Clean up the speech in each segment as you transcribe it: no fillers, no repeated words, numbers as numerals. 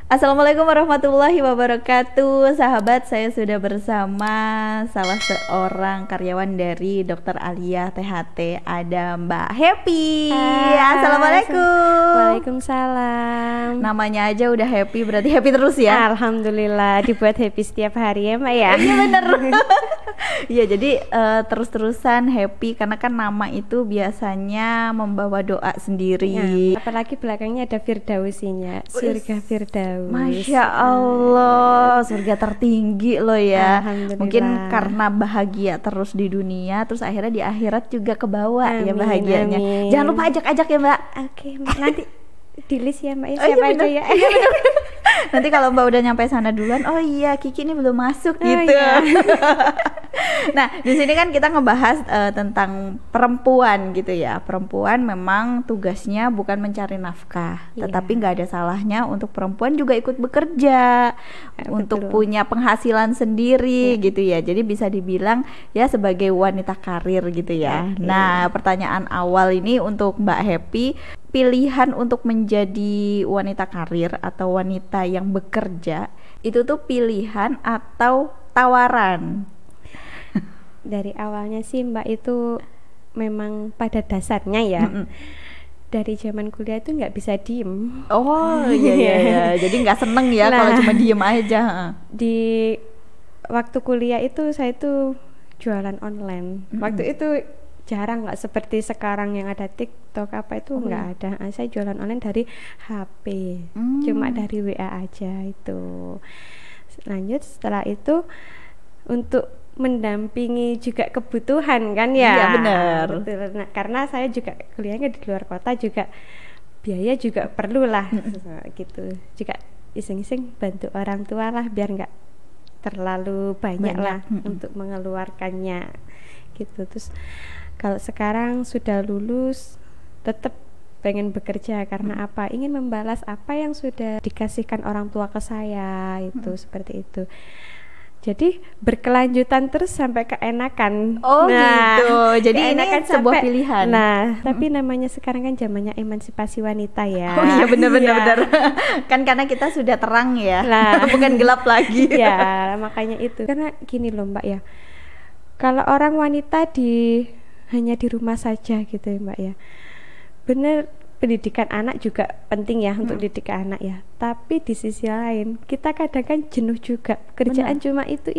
Assalamualaikum warahmatullahi wabarakatuh. Sahabat, saya sudah bersama salah seorang karyawan dari Dokter Alia THT, ada Mbak Happy. Assalamualaikum. Waalaikumsalam. Namanya aja udah happy, berarti happy terus ya? Alhamdulillah, dibuat happy setiap hari ya Mbak ya. Iya bener. Iya, jadi terus-terusan happy karena kan nama itu biasanya membawa doa sendiri Ya, apalagi belakangnya ada Firdausinya, surga Firdaus. Masya Allah, surga tertinggi loh ya. Alhamdulillah. Mungkin karena bahagia terus di dunia, terus akhirnya di akhirat juga kebawa ya Amin, bahagianya. amin. Jangan lupa ajak-ajak ya Mbak. Oke, nanti di list ya Mbak ya, Oh, iya, siapa aja bener. ya. Iya, bener. Nanti kalau Mbak udah nyampe sana duluan, oh iya Kiki ini belum masuk gitu. Iya. Nah, di sini kan kita ngebahas tentang perempuan gitu ya. Perempuan memang tugasnya bukan mencari nafkah, Iya. tetapi nggak ada salahnya untuk perempuan juga ikut bekerja, untuk betul. punya penghasilan sendiri Iya. gitu ya. Jadi bisa dibilang ya sebagai wanita karir gitu ya. Oke. Nah, pertanyaan awal ini untuk Mbak Happy, pilihan untuk menjadi wanita karir atau wanita yang bekerja itu tuh pilihan atau tawaran? Dari awalnya sih Mbak itu memang pada dasarnya ya. Dari zaman kuliah itu nggak bisa diem. Oh iya iya, iya. Jadi nggak seneng ya kalau Nah. cuma diem aja. Di waktu kuliah itu saya itu jualan online. Waktu itu jarang, nggak seperti sekarang yang ada TikTok apa itu nggak ada. Saya jualan online dari HP, cuma dari WA aja itu. Lanjut setelah itu untuk mendampingi juga kebutuhan kan ya. Iya, benar. Betul. Nah, karena saya juga kuliahnya di luar kota juga biaya juga perlu lah gitu. Juga iseng-iseng bantu orang tua lah biar nggak terlalu banyak lah untuk mengeluarkannya gitu. Terus kalau sekarang sudah lulus tetap pengen bekerja karena apa? Ingin membalas apa yang sudah dikasihkan orang tua ke saya itu seperti itu. Jadi berkelanjutan terus sampai keenakan. Oh gitu. Jadi ini keenakan sebuah pilihan. Nah, tapi namanya sekarang kan zamannya emansipasi wanita ya. Oh iya benar benar Iya. benar. Kan karena kita sudah terang ya. Lah. Bukan gelap lagi. Ya, makanya itu. Karena gini loh Mbak ya. Kalau orang wanita hanya di rumah saja gitu ya Mbak ya. Bener, pendidikan anak juga penting ya untuk didik anak ya. Tapi di sisi lain kita kadang kan jenuh juga. Kerjaan cuma itu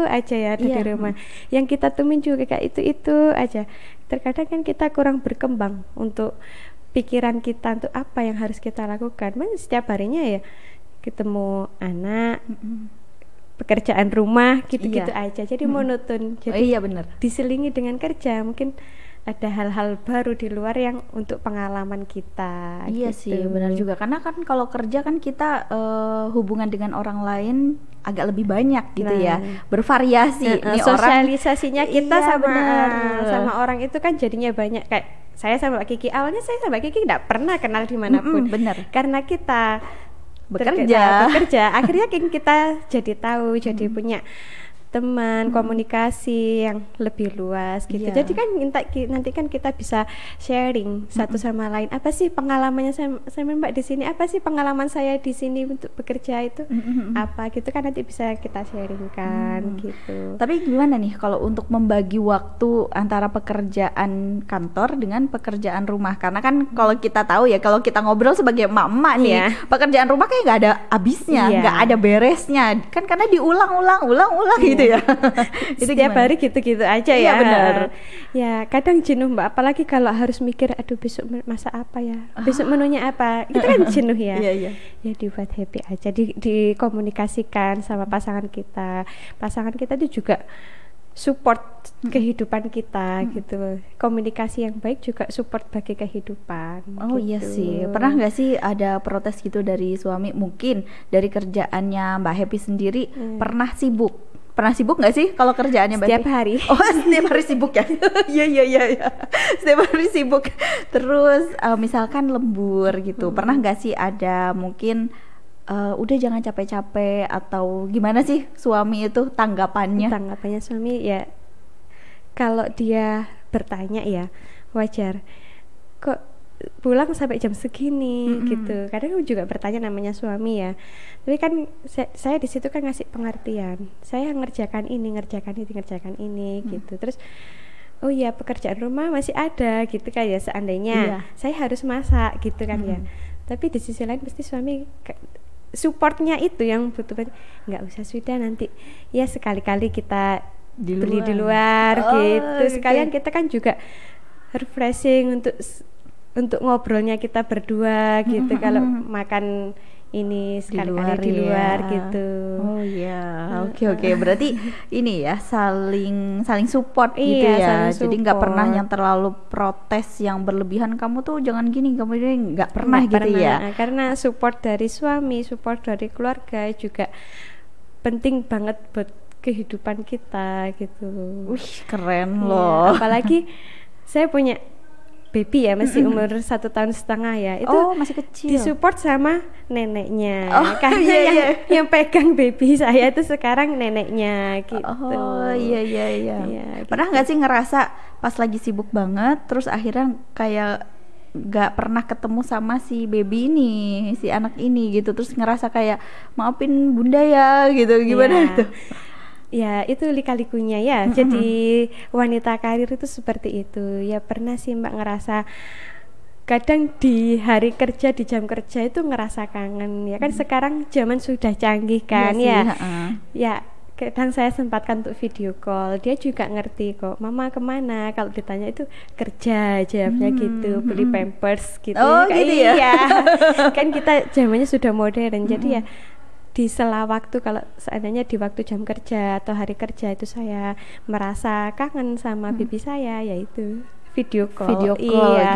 aja ya ada di rumah. Yang kita temuin juga kayak itu aja. Terkadang kan kita kurang berkembang untuk pikiran kita untuk apa yang harus kita lakukan. Setiap harinya ya ketemu anak, pekerjaan rumah gitu-gitu aja. Jadi monoton. Jadi Oh iya benar. diselingi dengan kerja, mungkin ada hal-hal baru di luar yang untuk pengalaman kita. Iya gitu. sih, benar juga. Karena kan kalau kerja kan kita hubungan dengan orang lain agak lebih banyak gitu ya, bervariasi. Nih orang Sosialisasinya kita Iya, sama benar. sama orang itu kan jadinya banyak. Kayak saya sama Mbak Kiki, awalnya saya sama Mbak Kiki nggak pernah kenal dimanapun. benar. Karena kita Bekerja. akhirnya kita jadi tahu, jadi punya teman, komunikasi yang lebih luas gitu. Iya. Jadi kan nanti kan kita bisa sharing satu sama lain. Apa sih pengalamannya sama Mbak di sini? Apa sih pengalaman saya di sini untuk bekerja itu? Apa gitu kan nanti bisa kita sharingkan gitu. Tapi gimana nih kalau untuk membagi waktu antara pekerjaan kantor dengan pekerjaan rumah? Karena kan kalau kita tahu ya, kalau kita ngobrol sebagai emak-emak nih, Iya. pekerjaan rumah kayak nggak ada habisnya, Iya. nggak ada beresnya. Kan karena diulang-ulang gitu ya. Itu Setiap gimana? hari gitu-gitu aja Iya, ya. benar. Ya kadang jenuh Mbak, apalagi kalau harus mikir aduh besok masak apa ya, besok menunya apa, itu kan jenuh ya. Iya, iya. Ya dibuat happy aja, dikomunikasikan sama pasangan kita. Pasangan kita itu juga support kehidupan kita gitu. Komunikasi yang baik juga support bagi kehidupan. Oh iya gitu. sih, pernah nggak sih ada protes gitu dari suami? Mungkin dari kerjaannya Mbak Happy sendiri pernah sibuk? Pernah sibuk nggak sih kalau kerjaannya Mbak Setiap Happy? hari. Oh setiap hari sibuk ya? Iya iya iya iya. Setiap hari sibuk. Terus misalkan lembur gitu, pernah nggak sih ada mungkin udah jangan capek-capek atau gimana sih suami itu tanggapannya? Tanggapannya suami ya, kalau dia bertanya ya wajar. Kok pulang sampai jam segini gitu. Kadang aku juga bertanya, namanya suami ya, tapi kan saya di situ kan ngasih pengertian, saya ngerjakan ini gitu. Terus oh iya, pekerjaan rumah masih ada gitu kan ya, seandainya saya harus masak gitu kan ya. Tapi di sisi lain pasti suami supportnya itu yang butuh. Nggak usah, sudah nanti ya sekali-kali kita beli di luar gitu. Sekalian kita kan juga refreshing untuk ngobrolnya kita berdua gitu. Kalau makan ini sekali-kali di luar gitu. Oh iya, oke. Berarti ini ya saling support gitu ya. Saling Jadi nggak support. pernah yang terlalu protes yang berlebihan. Kamu tuh jangan gini, kamu ini nggak pernah gitu ya. Karena support dari suami, support dari keluarga juga penting banget buat kehidupan kita gitu. Wih, keren loh. Apalagi saya punya baby ya, masih umur 1,5 tahun ya, itu masih kecil, disupport sama neneknya, karena yang pegang baby saya itu sekarang neneknya gitu. Iya. Pernah nggak sih ngerasa pas lagi sibuk banget terus akhirnya kayak nggak pernah ketemu sama si baby ini, si anak ini gitu, terus ngerasa kayak maafin bunda ya gitu, gimana itu? Ya itu lika-likunya ya. Jadi wanita karir itu seperti itu ya. Pernah sih Mbak ngerasa kadang di hari kerja, di jam kerja itu ngerasa kangen ya kan. Sekarang zaman sudah canggih kan ya kadang saya sempatkan untuk video call, dia juga ngerti kok, mama kemana, kalau ditanya itu kerja jawabnya gitu, beli pampers gitu. Gitu ya. Iya. Kan kita zamannya sudah modern, jadi ya di sela waktu, kalau seandainya di waktu jam kerja atau hari kerja itu saya merasa kangen sama bibi saya, yaitu video call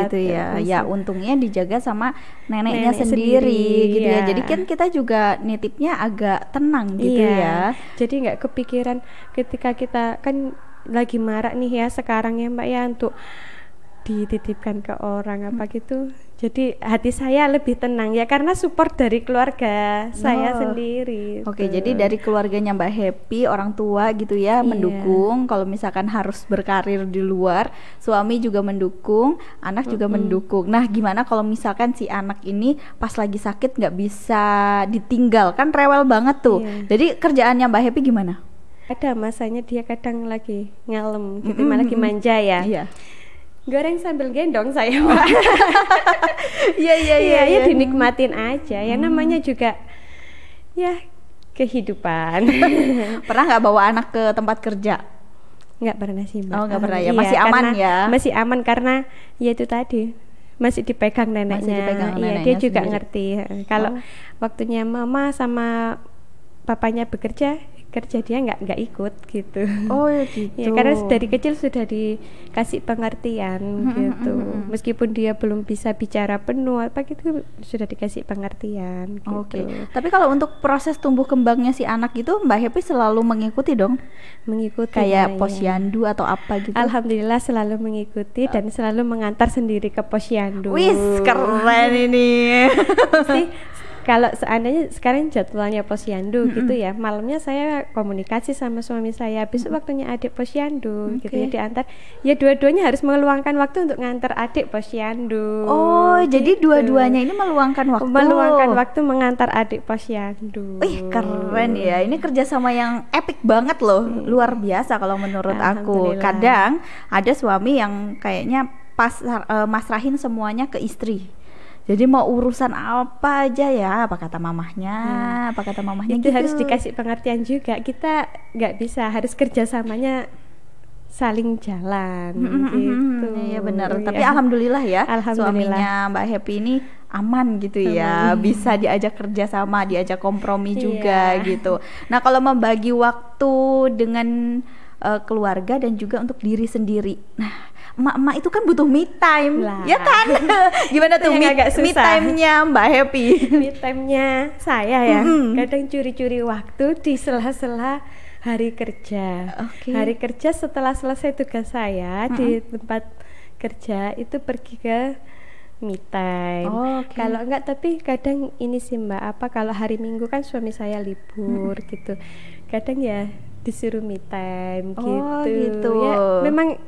gitu ya. Ya untungnya dijaga sama neneknya sendiri gitu ya. Jadi kan kita juga nitipnya agak tenang gitu ya. Jadi nggak kepikiran ketika kita kan lagi marak nih ya sekarang ya Mbak ya, untuk dititipkan ke orang apa gitu. Jadi hati saya lebih tenang ya karena support dari keluarga saya sendiri. Jadi dari keluarganya Mbak Happy, orang tua gitu ya, mendukung kalau misalkan harus berkarir di luar, suami juga mendukung, anak juga mendukung. Nah, gimana kalau misalkan si anak ini pas lagi sakit nggak bisa ditinggal, kan rewel banget tuh. Jadi kerjaannya Mbak Happy gimana? Ada masanya dia kadang lagi ngalem gitu, malah lagi manja ya. Iya. Goreng sambil gendong saya Mbak. Iya, dinikmatin aja ya, namanya juga ya kehidupan. Pernah nggak bawa anak ke tempat kerja? Nggak pernah sih Mbak. Nggak pernah ya, masih aman ya? Masih aman karena ya itu tadi masih dipegang neneknya. Iya, dia juga ngerti kalau waktunya mama sama papanya bekerja, kerja dia nggak ikut gitu. Gitu. Ya, karena dari kecil sudah dikasih pengertian gitu. Meskipun dia belum bisa bicara penuh apa gitu, sudah dikasih pengertian gitu. Tapi kalau untuk proses tumbuh kembangnya si anak itu Mbak Happy selalu mengikuti dong? Mengikuti kayak posyandu atau apa gitu? Alhamdulillah selalu mengikuti dan selalu mengantar sendiri ke posyandu. Wis, keren ini. Pasti kalau seandainya sekarang jadwalnya posyandu gitu ya, malamnya saya komunikasi sama suami saya, besok waktunya adik posyandu gitu ya, diantar. Ya dua-duanya harus meluangkan waktu untuk ngantar adik posyandu. Jadi dua-duanya ini meluangkan waktu. Meluangkan waktu mengantar adik posyandu. Wih, keren ya. Ini kerjasama yang epic banget loh, luar biasa kalau menurut aku. Kadang ada suami yang kayaknya masrahin semuanya ke istri. Jadi mau urusan apa aja ya, apa kata mamahnya, itu gitu. Harus dikasih pengertian juga. Kita nggak bisa, harus kerjasamanya saling jalan gitu. Iya benar. Tapi alhamdulillah ya, suaminya Mbak Happy ini aman gitu ya, bisa diajak kerjasama, diajak kompromi juga gitu. Nah, kalau membagi waktu dengan keluarga dan juga untuk diri sendiri. Nah, emak-emak itu kan butuh me time lah. Ya kan? Gimana tuh me time-nya Mbak Happy? Me time-nya saya ya, kadang curi-curi waktu di sela-sela hari kerja. Hari kerja setelah selesai tugas saya di tempat kerja itu pergi ke me time. Kalau enggak, tapi kadang ini sih Mbak, kalau hari Minggu kan suami saya libur gitu. Kadang ya disuruh me time gitu. Gitu. Ya memang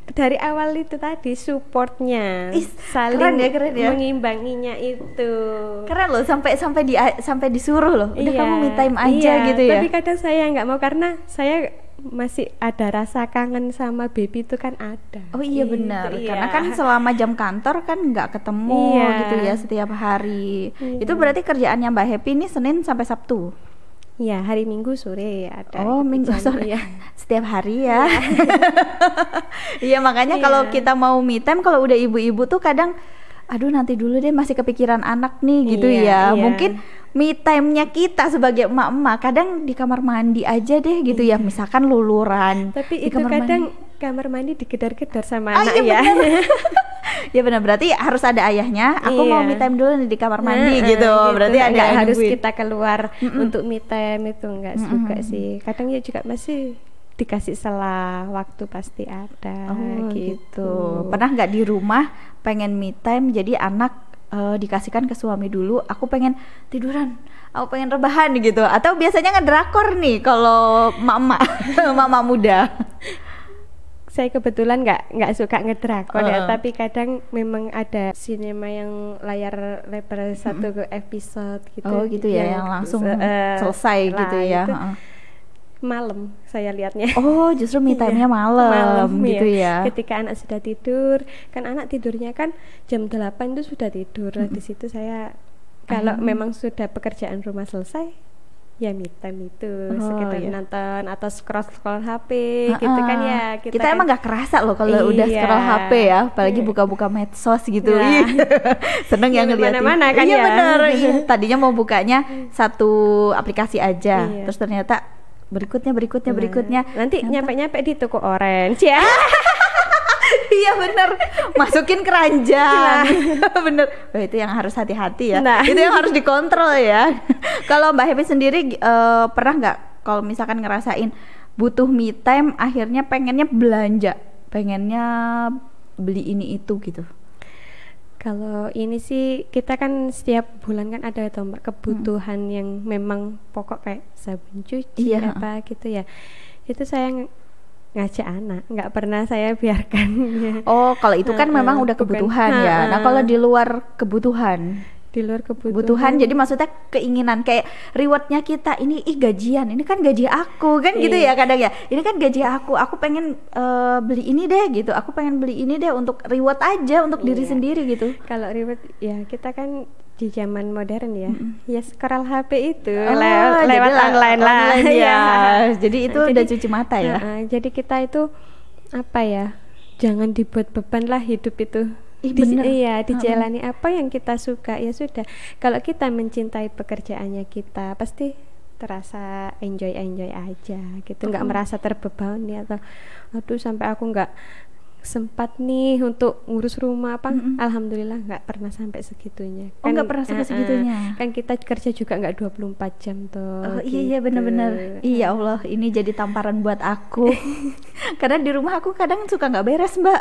dari awal itu tadi supportnya, Is, saling keren ya. mengimbanginya itu. Keren loh, sampai disuruh loh. Udah kamu me time aja gitu ya. Tapi kadang saya nggak mau karena saya masih ada rasa kangen sama baby itu kan ada. Oh iya Gitu, benar, iya. karena kan selama jam kantor kan nggak ketemu Iya. gitu ya setiap hari. Iya. Itu berarti kerjaannya Mbak Happy ini Senin sampai Sabtu. Iya, hari Minggu sore ada. Oh, gitu, Minggu jam, sore. iya. Setiap hari ya. Iya, makanya Iya. kalau kita mau me time, kalau udah ibu-ibu tuh kadang aduh nanti dulu deh masih kepikiran anak nih gitu Iya, ya. iya. Mungkin me time-nya kita sebagai emak-emak kadang di kamar mandi aja deh gitu ya. Misalkan luluran. Tapi di itu kamar kadang mandi. kamar mandi digedar-gedar sama Ah, anak iya ya. benar. Ya benar, berarti harus ada ayahnya. Aku mau Iya. me time dulu nih di kamar mandi Nah, gitu. Berarti ada nggak yang harus nungguin. kita keluar untuk me time itu enggak juga sih. Kadang ya juga masih dikasih selah waktu pasti ada Oh gitu. Pernah nggak di rumah pengen me time jadi anak dikasihkan ke suami dulu, aku pengen tiduran, aku pengen rebahan gitu. Atau biasanya ngedrakor nih kalau mama mama muda. Saya kebetulan nggak suka ngedrakor ya, Heeh. tapi kadang memang ada sinema yang layar lebar satu episode gitu. Oh gitu ya, yang langsung selesai gitu ya. itu Heeh. malam saya lihatnya. Oh justru me time-nya Iya, malam gitu ya. Ketika anak sudah tidur, kan anak tidurnya kan jam 8 itu sudah tidur. Nah, di situ saya kalau memang sudah pekerjaan rumah selesai, ya me time itu sekitar iya. nonton atau scroll HP gitu kan ya. Kita emang nggak kerasa loh kalau udah Iya. scroll HP ya, apalagi buka-buka medsos gitu. Iya. Ih, seneng Ya, ya ngeliatin. mana-mana kan iya ya. bener. Iya. Tadinya mau bukanya satu aplikasi aja, Iya. terus ternyata berikutnya. Nanti nyampe-nyampe di toko orange ya. Iya bener, masukin keranjang. Bener. Wah, itu yang harus hati-hati ya. Nah. Itu yang harus dikontrol ya. Kalau Mbak Happy sendiri pernah nggak kalau misalkan ngerasain butuh me time, akhirnya pengennya belanja, pengennya beli ini itu gitu? Kalau ini sih kita kan setiap bulan kan ada toh Mbak kebutuhan yang memang pokok kayak sabun cuci Iya. apa gitu ya. Itu saya ngajak anak, nggak pernah saya biarkan. Oh, kalau itu kan memang udah bukan. kebutuhan ya. Nah, kalau di luar kebutuhan, Di luar kebutuhan. jadi maksudnya keinginan kayak rewardnya kita ini gajian, ini kan gaji aku kan gitu ya kadang ya. Ini kan gaji aku pengen beli ini deh gitu. Aku pengen beli ini deh untuk reward aja untuk diri Iya. sendiri gitu. Kalau reward ya kita kan di zaman modern ya, ya scroll HP itu Oh, lewat jadi online lah. online ya. Iya. Jadi itu udah cuci mata ya. Jadi kita itu apa ya? Jangan dibuat beban lah hidup itu. Ih, bener. Iya, dijalani apa yang kita suka ya sudah. Kalau kita mencintai pekerjaannya kita, pasti terasa enjoy aja gitu, nggak merasa terbebani atau aduh sampai aku nggak sempat nih untuk ngurus rumah apa. Alhamdulillah nggak pernah sampai segitunya. Oh, nggak pernah sampai segitunya. Kan kita kerja juga nggak 24 jam tuh. Oh iya gitu. benar-benar. Iya Allah, ini jadi tamparan buat aku. Karena di rumah aku kadang suka nggak beres Mbak.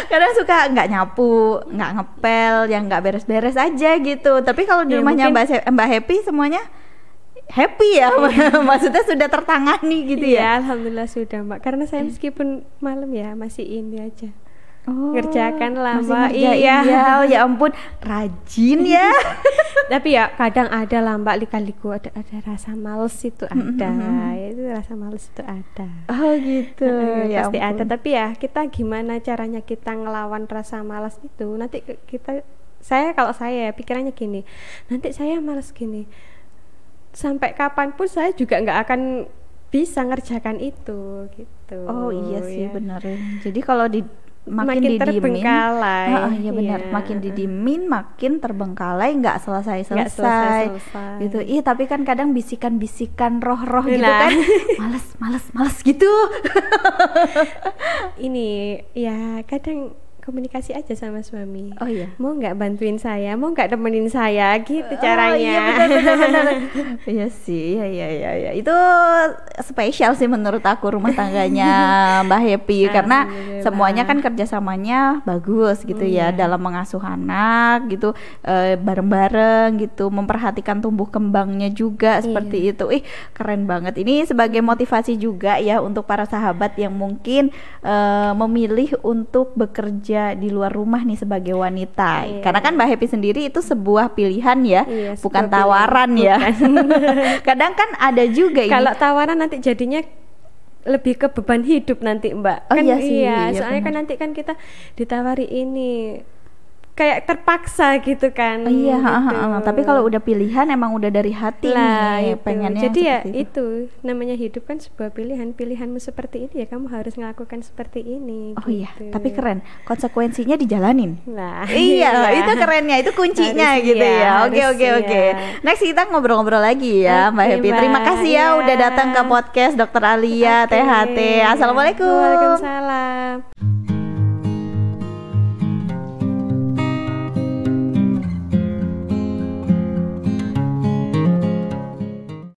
Kadang suka nggak nyapu, nggak ngepel, yang nggak beres-beres aja gitu. Tapi kalau di Ya, rumahnya mungkin- Mbak Happy semuanya happy ya, maksudnya sudah tertangani gitu ya. Iya, alhamdulillah sudah Mbak. Karena saya meskipun malam ya masih ini aja. Oh, Ngerjakan lah, masih Mbak. ngerjain Iya. ya. Oh, ya ampun, rajin ya. Tapi ya kadang ada lah Mbak, lika-liku ada rasa males itu ada. Itu rasa males itu ada. Oh gitu. Ya Pasti ampun. ada, tapi ya kita gimana caranya kita ngelawan rasa malas itu. Nanti kalau saya pikirannya gini, nanti saya malas gini. Sampai kapanpun saya juga nggak akan bisa ngerjakan itu gitu. Oh iya sih ya. benar. Jadi kalau makin didiemin, terbengkalai. iya benar. Iya. Makin didiemin, makin terbengkalai, nggak selesai Nggak selesai. gitu. Iya tapi kan kadang bisikan-bisikan roh-roh gitu Nah. kan, males gitu. Ini ya kadang komunikasi aja sama suami. Oh iya. Mau nggak bantuin saya, mau nggak temenin saya, gitu Iya caranya. benar. Iya sih, iya. Itu spesial sih menurut aku rumah tangganya Mbak Happy karena Alhamdulillah. semuanya kan kerjasamanya bagus gitu ya Iya. dalam mengasuh anak gitu, bareng-bareng gitu, memperhatikan tumbuh kembangnya juga seperti Iya. itu. Ih keren banget. Ini sebagai motivasi juga ya untuk para sahabat yang mungkin memilih untuk bekerja di luar rumah nih sebagai wanita. Iya. Karena kan Mbak Happy sendiri itu sebuah pilihan ya, Iya, bukan sebuah tawaran pilihan. ya. Kadang kan ada juga ini. Kalau tawaran nanti jadinya lebih ke beban hidup nanti, Mbak. Oh iya sih, iya soalnya kan benar. nanti kan kita ditawari ini kayak terpaksa gitu kan. Oh iya, gitu. tapi kalau udah pilihan emang udah dari hati Lah nih, itu. pengennya Jadi ya seperti itu namanya hidup kan sebuah pilihan. Pilihanmu seperti ini ya kamu harus melakukan seperti ini. Oh iya, gitu. tapi keren. Konsekuensinya dijalanin. Nah, Iya, itu kerennya, itu kuncinya Harus gitu iya, ya. Oke. harus iya. Next kita ngobrol-ngobrol lagi ya, Mbak Oke, Happy. Terima Mbak. kasih ya Iya. udah datang ke podcast Dokter Alia Oke. THT. Assalamualaikum. Waalaikumsalam.